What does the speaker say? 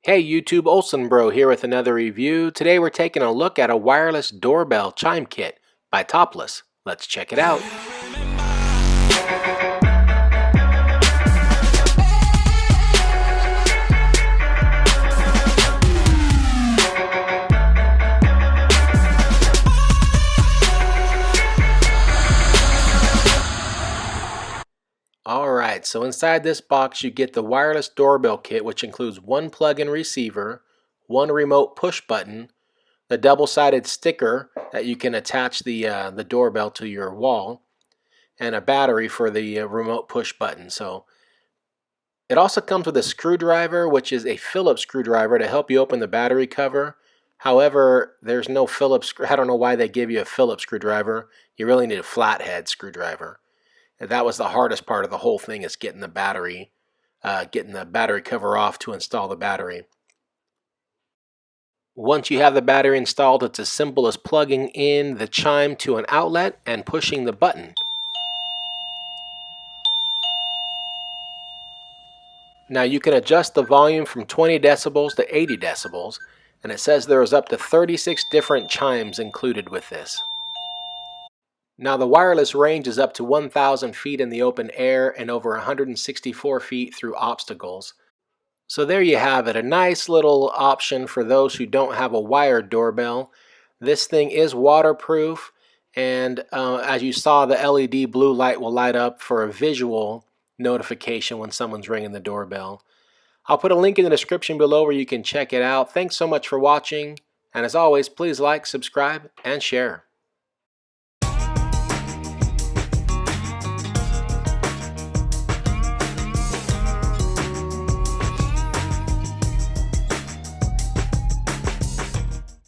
Hey YouTube, olsenbro here with another review. Today we're taking a look at a wireless doorbell chime kit by Toplus. Let's check it out. Alright, so inside this box you get the wireless doorbell kit, which includes one plug-in receiver, one remote push button, the double-sided sticker that you can attach the doorbell to your wall, and a battery for the remote push button. So it also comes with a screwdriver, which is a Phillips screwdriver to help you open the battery cover. However, there's no Phillips. I don't know why they give you a Phillips screwdriver. You really need a flathead screwdriver. That was the hardest part of the whole thing, is getting the battery cover off to install the battery. Once you have the battery installed, it's as simple as plugging in the chime to an outlet and pushing the button. Now you can adjust the volume from 20 decibels to 80 decibels, and it says there is up to 36 different chimes included with this. Now the wireless range is up to 1,000 feet in the open air and over 164 feet through obstacles. So there you have it, a nice little option for those who don't have a wired doorbell. This thing is waterproof, and as you saw, the LED blue light will light up for a visual notification when someone's ringing the doorbell. I'll put a link in the description below where you can check it out. Thanks so much for watching, and as always, please like, subscribe, and share.